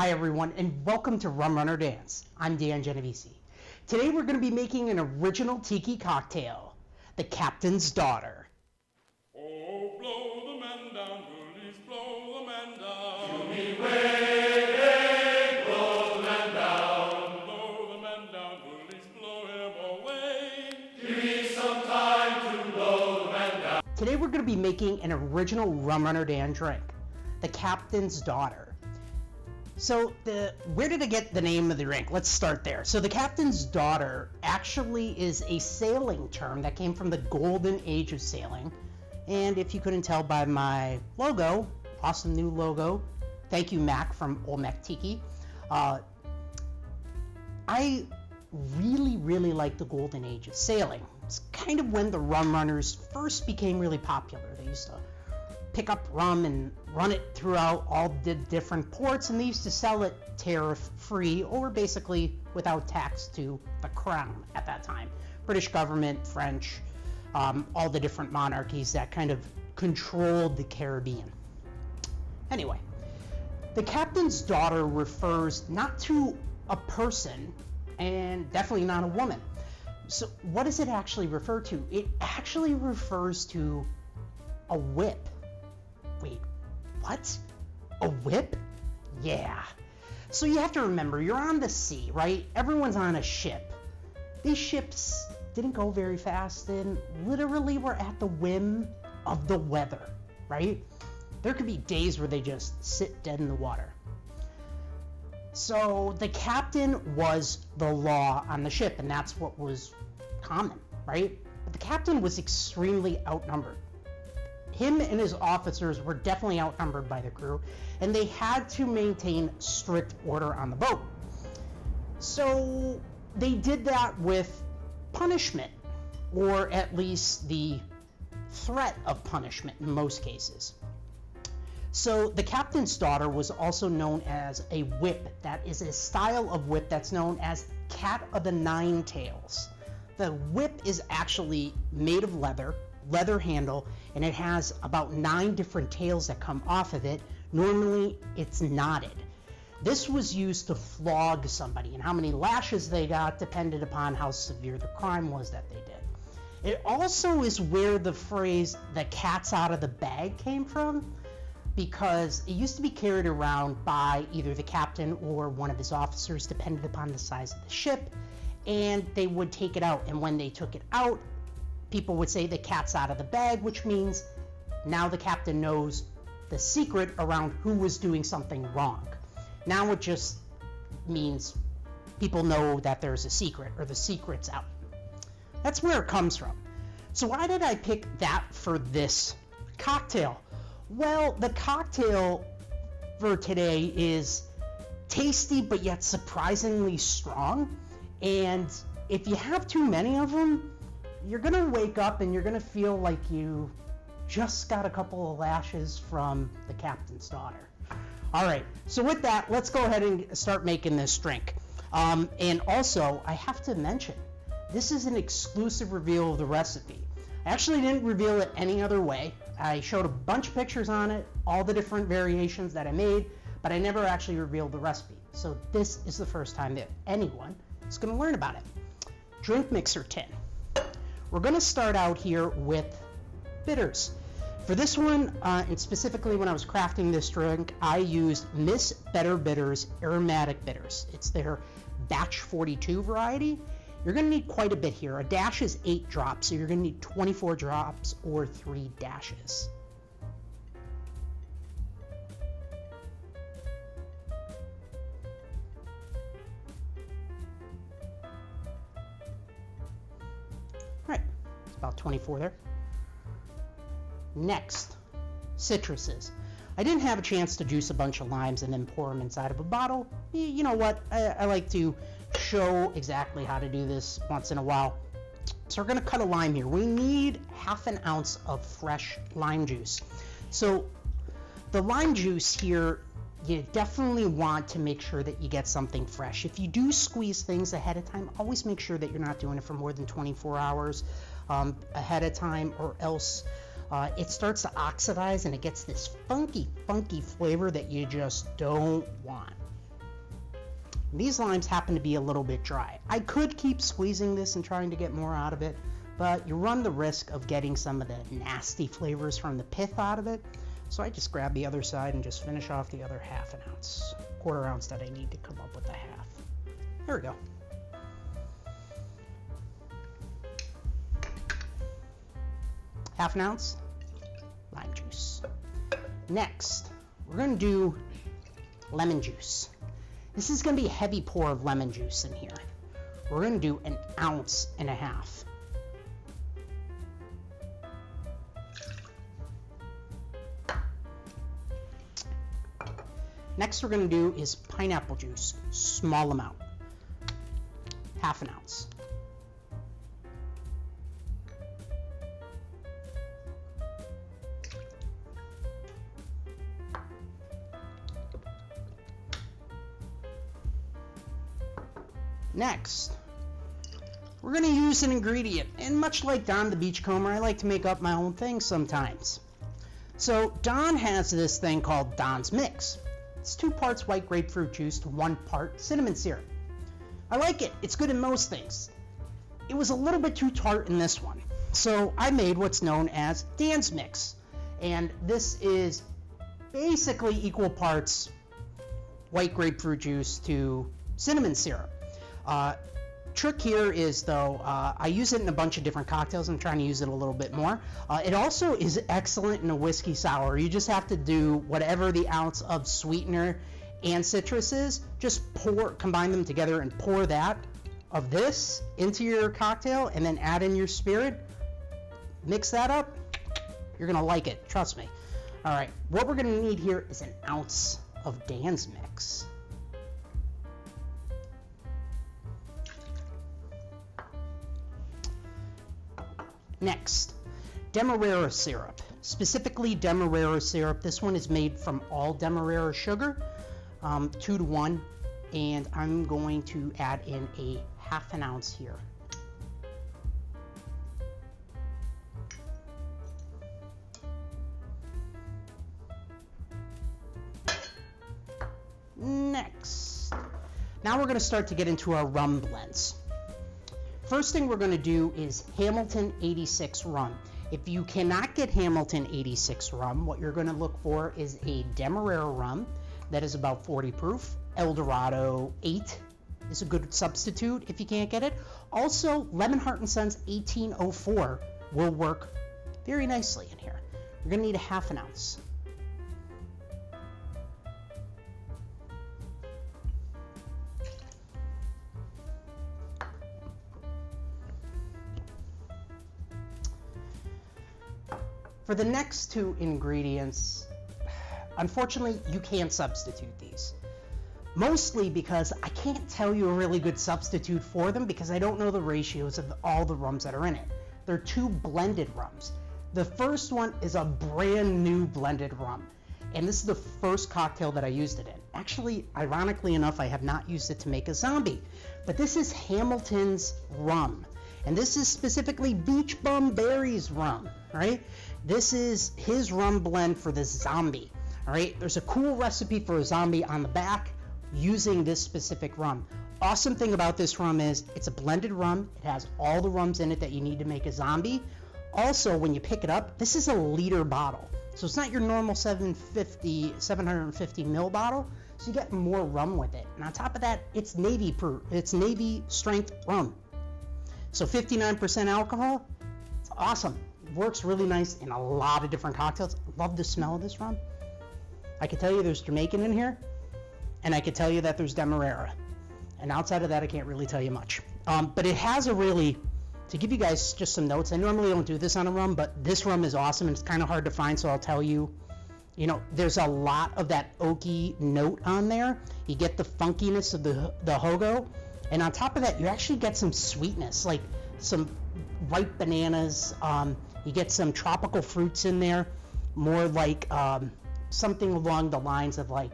Hi everyone, and welcome to Rum Runner Dance. I'm Dan Genovese. Today we're going to be making an original tiki cocktail, the Captain's Daughter. Oh, blow the man down, bullies, blow the man down. To me way, blow the man down. Blow the man down, bullies, blow him away. Give me some time to blow the man down. Today we're going to be making an original Rum Runner Dan drink, the Captain's Daughter. So where did I get the name of the drink? Let's start there. So the Captain's Daughter actually is a sailing term that came from the golden age of sailing. And if you couldn't tell by my logo, awesome new logo, thank you Mac from Old Mac Tiki. I really like the golden age of sailing. It's kind of when the rum runners first became really popular. They used to pick up rum and run it throughout all the different ports, and they used to sell it tariff-free or basically without tax to the crown at that time. British government, French, all the different monarchies that kind of controlled the Caribbean. Anyway, the Captain's Daughter refers not to a person and definitely not a woman. So what does it actually refer to? It actually refers to a whip. Wait, what? A whip? Yeah. So you have to remember, you're on the sea, right? Everyone's on a ship. These ships didn't go very fast and literally were at the whim of the weather, right? There could be days where they just sit dead in the water. So the captain was the law on the ship, and that's what was common, right? But the captain was extremely outnumbered. Him and his officers were definitely outnumbered by the crew, and they had to maintain strict order on the boat. So they did that with punishment, or at least the threat of punishment in most cases. So the Captain's Daughter was also known as a whip. That is a style of whip that's known as Cat of the Nine Tails. The whip is actually made of leather handle, and it has about 9 different tails that come off of it. Normally it's knotted. This was used to flog somebody, and how many lashes they got depended upon how severe the crime was that they did. It also is where the phrase "the cat's out of the bag" came from, because it used to be carried around by either the captain or one of his officers, depending upon the size of the ship, and they would take it out, and when they took it out, people would say the cat's out of the bag, which means now the captain knows the secret around who was doing something wrong. Now it just means people know that there's a secret, or the secret's out. That's where it comes from. So why did I pick that for this cocktail? Well, the cocktail for today is tasty but yet surprisingly strong, and if you have too many of them, you're gonna wake up and you're gonna feel like you just got a couple of lashes from the Captain's Daughter. All right, so with that, let's go ahead and start making this drink. And also, I have to mention, this is an exclusive reveal of the recipe. I actually didn't reveal it any other way. I showed a bunch of pictures on it, all the different variations that I made, but I never actually revealed the recipe. So this is the first time that anyone is gonna learn about it. Drink mixer tin. We're going to start out here with bitters. For this one, and specifically when I was crafting this drink, I used Miss Better Bitters Aromatic Bitters. It's their Batch 42 variety. You're going to need quite a bit here. A dash is 8 drops, so you're going to need 24 drops or 3 dashes. About 24 there. Next, citruses. I didn't have a chance to juice a bunch of limes and then pour them inside of a bottle. You know what? I like to show exactly how to do this once in a while. So we're going to cut a lime here. We need ½ an ounce of fresh lime juice. So the lime juice here, you definitely want to make sure that you get something fresh. If you do squeeze things ahead of time, always make sure that you're not doing it for more than 24 hours ahead of time, or else it starts to oxidize and it gets this funky flavor that you just don't want. These limes happen to be a little bit dry. I could keep squeezing this and trying to get more out of it, but you run the risk of getting some of the nasty flavors from the pith out of it. So I just grab the other side and just finish off the other half an ounce, quarter ounce that I need to come up with the half. There we go. Half an ounce lime juice. Next, we're going to do lemon juice. This is going to be a heavy pour of lemon juice in here. We're going to do 1.5 ounces. Next we're going to do is pineapple juice, small amount, 1/2 ounce. Next, we're going to use an ingredient, and much like Don the Beachcomber, I like to make up my own things sometimes. So Don has this thing called Don's Mix. It's 2 parts white grapefruit juice to 1 part cinnamon syrup. I like it. It's good in most things. It was a little bit too tart in this one, so I made what's known as Dan's Mix. And this is basically equal parts white grapefruit juice to cinnamon syrup. Trick here is, though, I use it in a bunch of different cocktails. I'm trying to use it a little bit more. It also is excellent in a whiskey sour. You just have to do whatever the ounce of sweetener and citrus is. Just combine them together and pour that of this into your cocktail and then add in your spirit. Mix that up. You're going to like it. Trust me. All right. What we're going to need here is 1 ounce of Dan's Mix. Next, Demerara syrup, specifically Demerara syrup. This one is made from all Demerara sugar, 2 to 1, and I'm going to add in 1/2 ounce here. Next, now we're going to start to get into our rum blends. First thing we're going to do is Hamilton 86 rum. If you cannot get Hamilton 86 rum, what you're going to look for is a Demerara rum that is about 40 proof. Eldorado 8 is a good substitute if you can't get it. Also, Lemonheart & Sons 1804 will work very nicely in here. You're going to need 1/2 ounce. For the next 2 ingredients, unfortunately, you can't substitute these. Mostly because I can't tell you a really good substitute for them because I don't know the ratios of all the rums that are in it. They're 2 blended rums. The first one is a brand new blended rum, and this is the first cocktail that I used it in. Actually, ironically enough, I have not used it to make a zombie, but this is Hamilton's rum, and this is specifically Beachbum Berries rum, right? This is his rum blend for the zombie, all right? There's a cool recipe for a zombie on the back using this specific rum. Awesome thing about this rum is it's a blended rum. It has all the rums in it that you need to make a zombie. Also, when you pick it up, this is a liter bottle. So it's not your normal 750 ml bottle. So you get more rum with it. And on top of that, it's Navy strength rum. So 59% alcohol. It's awesome. Works really nice in a lot of different cocktails. Love the smell of this rum. I can tell you there's Jamaican in here, and I can tell you that there's Demerara. And outside of that, I can't really tell you much. But it has a really, to give you guys just some notes, I normally don't do this on a rum, but this rum is awesome, and it's kind of hard to find, so I'll tell you, there's a lot of that oaky note on there. You get the funkiness of the hogo, and on top of that, you actually get some sweetness, like some ripe bananas. You get some tropical fruits in there, more like something along the lines of like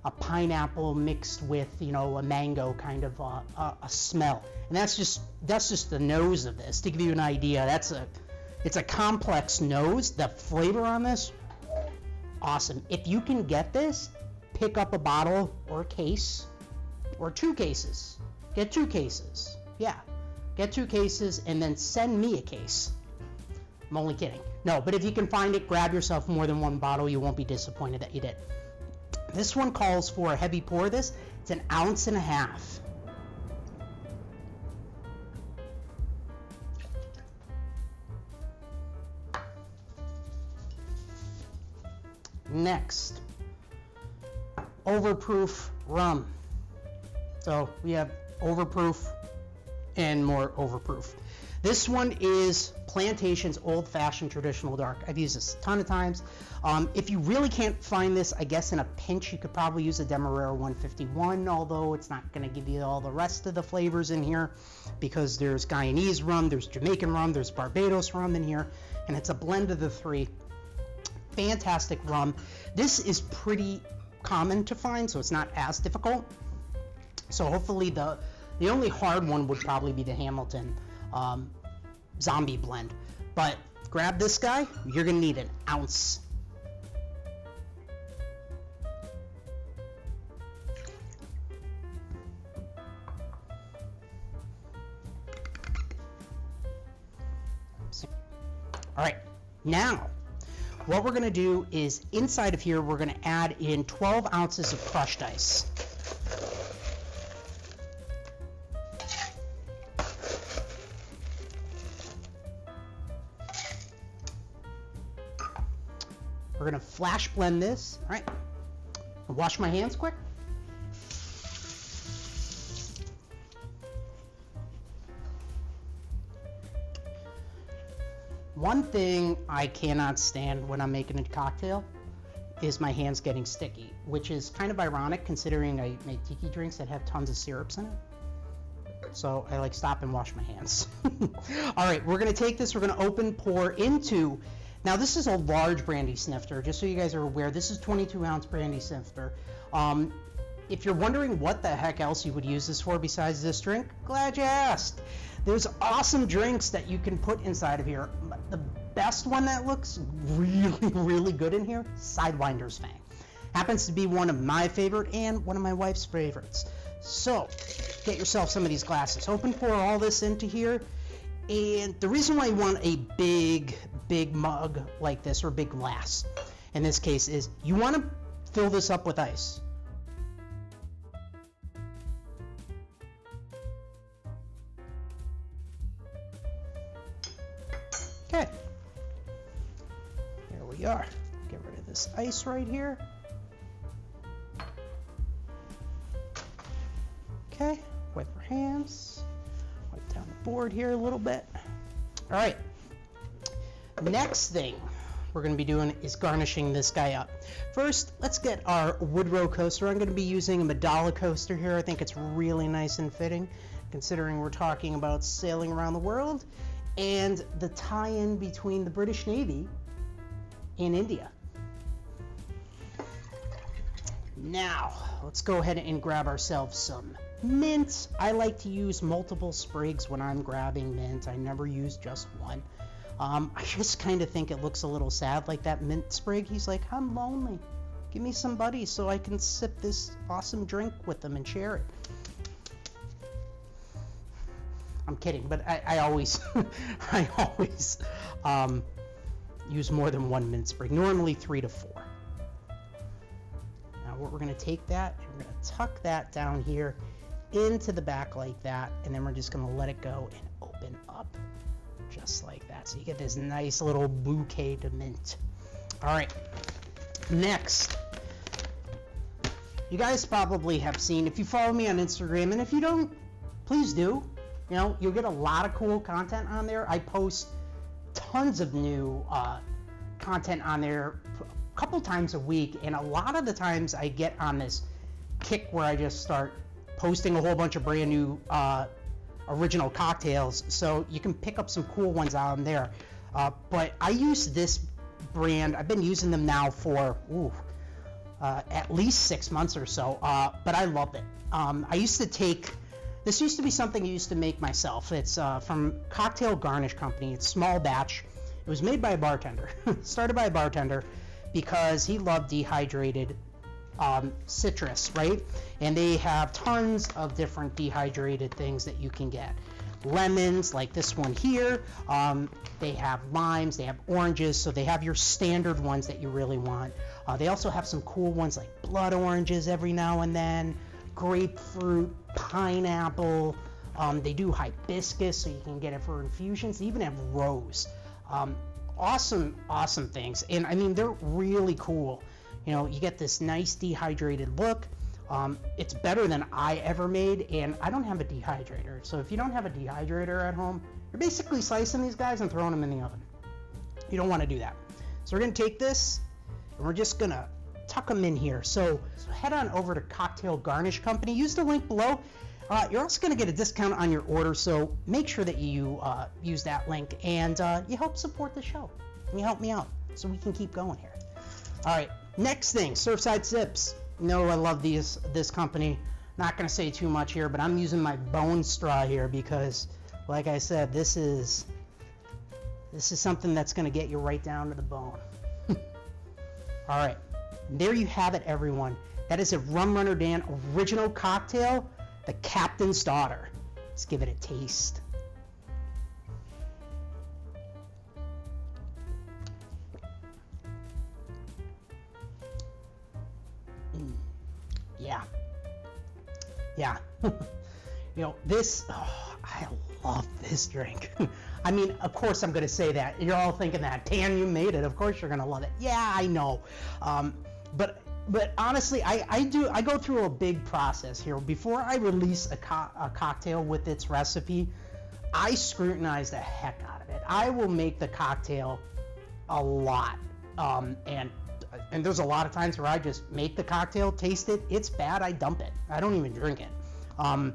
a pineapple mixed with, a mango kind of a smell. And that's just the nose of this. To give you an idea, it's a complex nose. The flavor on this, awesome. If you can get this, pick up a bottle or a case or 2 cases. Get 2 cases. Yeah, get 2 cases and then send me a case. I'm only kidding. No, but if you can find it, grab yourself more than 1 bottle. You won't be disappointed that you did. This one calls for a heavy pour. It's 1.5 ounces. Next, overproof rum. So we have overproof and more overproof. This one is Plantation's Old Fashioned Traditional Dark. I've used this a ton of times. If you really can't find this, I guess in a pinch, you could probably use a Demerara 151, although it's not going to give you all the rest of the flavors in here, because there's Guyanese rum, there's Jamaican rum, there's Barbados rum in here, and it's a blend of the 3. Fantastic rum. This is pretty common to find, so it's not as difficult. So hopefully the only hard one would probably be the Hamilton Zombie blend. But grab this guy. You're gonna need 1 ounce. All right, now what we're going to do is inside of here we're going to add in 12 ounces of crushed ice. We're going to flash blend this. All right, wash my hands quick. One thing I cannot stand when I'm making a cocktail is my hands getting sticky, which is kind of ironic considering I make tiki drinks that have tons of syrups in it. So I stop and wash my hands. All right, we're gonna take this, we're gonna open pour into, now this is a large brandy snifter, just so you guys are aware, this is 22 ounce brandy snifter. If you're wondering what the heck else you would use this for besides this drink, glad you asked. There's awesome drinks that you can put inside of here. The best one that looks really, really good in here, Sidewinder's Fang. Happens to be one of my favorite and one of my wife's favorites. So, get yourself some of these glasses. Open pour all this into here. And the reason why you want a big mug like this, or big glass, in this case, is you want to fill this up with ice. Okay, here we are. Get rid of this ice right here. Okay, wipe our hands, wipe down the board here a little bit. All right, next thing we're going to be doing is garnishing this guy up. First, let's get our Woodrow coaster. I'm going to be using a Medalla coaster here. I think it's really nice and fitting, considering we're talking about sailing around the world and the tie-in between the British Navy and India. Now, let's go ahead and grab ourselves some mint. I like to use multiple sprigs when I'm grabbing mint. I never use just one. I just kind of think it looks a little sad, like that mint sprig. He's like, I'm lonely. Give me some buddies so I can sip this awesome drink with them and share it. I'm kidding, but I always use more than one mint sprig, normally 3 to 4. Now what we're going to take that, and we're going to tuck that down here into the back like that, and then we're just going to let it go and open up just like that. So you get this nice little bouquet of mint. All right, next, you guys probably have seen, if you follow me on Instagram, and if you don't, please do. You know, you'll get a lot of cool content on there. I post tons of new content on there a couple times a week, and a lot of the times I get on this kick where I just start posting a whole bunch of brand new original cocktails, so you can pick up some cool ones on there. But I use this brand, I've been using them now for at least 6 months or so, but I love it. This used to be something I used to make myself. It's from Cocktail Garnish Company. It's small batch. It was made by a bartender. Started by a bartender because he loved dehydrated citrus, right? And they have tons of different dehydrated things that you can get. Lemons, like this one here. They have limes, they have oranges, so they have your standard ones that you really want. They also have some cool ones like blood oranges every now and then, grapefruit, pineapple. They do hibiscus, so you can get it for infusions. They even have rose. Awesome things. And I mean, they're really cool. You know, you get this nice dehydrated look. It's better than I ever made, and I don't have a dehydrator. So if you don't have a dehydrator at home, you're basically slicing these guys and throwing them in the oven. You don't want to do that. So we're going to take this, and we're just going to tuck them in here. So head on over to Cocktail Garnish Company. Use the link below. You're also going to get a discount on your order, so make sure that you use that link, and you help support the show. And you help me out so we can keep going here. All right, next thing, Surfside Sips. You know I love this company. Not going to say too much here, but I'm using my bone straw here because, like I said, this is something that's going to get you right down to the bone. All right, there you have it, everyone. That is a Rum Runner Dan original cocktail, the Captain's Daughter. Let's give it a taste. Yeah. You know, this, I love this drink. I mean, of course I'm going to say that. You're all thinking that. Dan, you made it. Of course you're going to love it. Yeah, I know. But honestly, I go through a big process here. Before I release a cocktail with its recipe, I scrutinize the heck out of it. I will make the cocktail a lot. And there's a lot of times where I just make the cocktail, taste it, it's bad, I dump it. I don't even drink it. And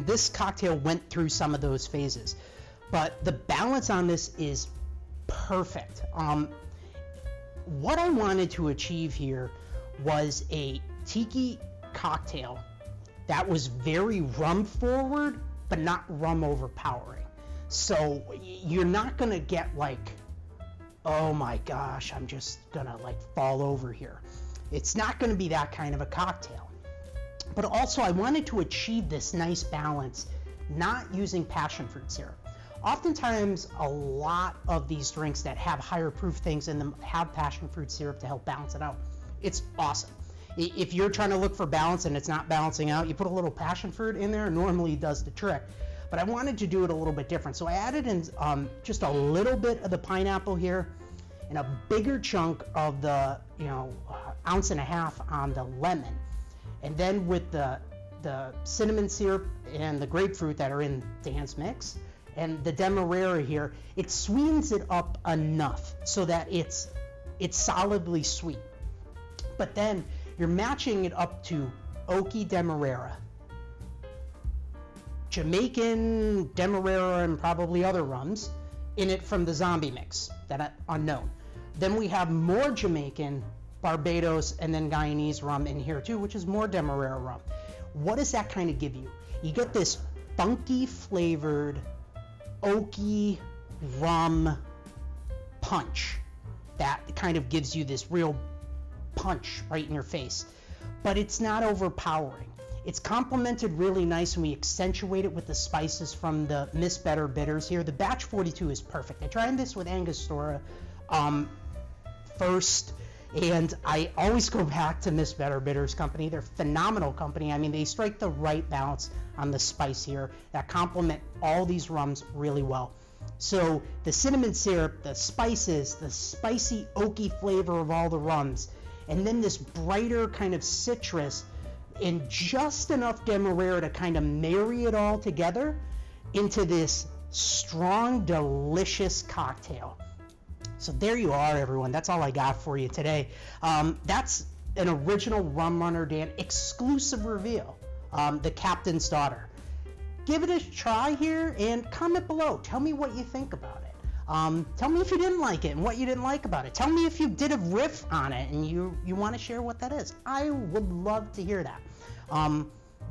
this cocktail went through some of those phases. But the balance on this is perfect. What I wanted to achieve here was a tiki cocktail that was very rum forward, but not rum overpowering. So you're not going to get like, oh my gosh, I'm just gonna like fall over here. It's not gonna be that kind of a cocktail. But also I wanted to achieve this nice balance, not using passion fruit syrup. Oftentimes a lot of these drinks that have higher proof things in them have passion fruit syrup to help balance it out. It's awesome. If you're trying to look for balance and it's not balancing out, you put a little passion fruit in there, normally does the trick. But I wanted to do it a little bit different. So I added in just a little bit of the pineapple here and a bigger chunk of the, ounce and a half on the lemon. And then with the cinnamon syrup and the grapefruit that are in Dan's mix and the demerara here, it sweetens it up enough so that it's solidly sweet. But then you're matching it up to oaky demerara, Jamaican demerara, and probably other rums in it from the zombie mix, that unknown. Then we have more Jamaican, Barbados, and then Guyanese rum in here too, which is more demerara rum. What does that kind of give you? You get this funky flavored, oaky rum punch that kind of gives you this real punch right in your face. But it's not overpowering. It's complemented really nice, and we accentuate it with the spices from the Miss Better bitters here. The batch 42 is perfect. I tried this with Angostura first, and I always go back to Miss Better Bitters Company. They're a phenomenal company. I mean, they strike the right balance on the spice here that complement all these rums really well. So the cinnamon syrup, the spices, the spicy oaky flavor of all the rums, and then this brighter kind of citrus and just enough demerara to kind of marry it all together into this strong, delicious cocktail. So there you are, everyone. That's all I got for you today. That's an original Rum Runner Dan exclusive reveal, the Captain's Daughter. Give it a try here and comment below. Tell me what you think about it. Tell me if you didn't like it and what you didn't like about it. Tell me if you did a riff on it and you want to share what that is. I would love to hear that.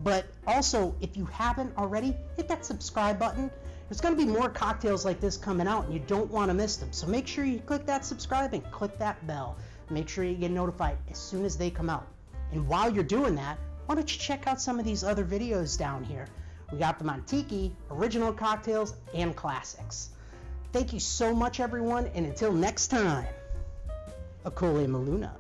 But also, if you haven't already, hit that subscribe button. There's going to be more cocktails like this coming out, and you don't want to miss them. So make sure you click that subscribe and click that bell. make sure you get notified as soon as they come out. And while you're doing that, why don't you check out some of these other videos down here. We got them on Tiki, original cocktails, and classics. Thank you so much, everyone, and until next time, Akole Maluna.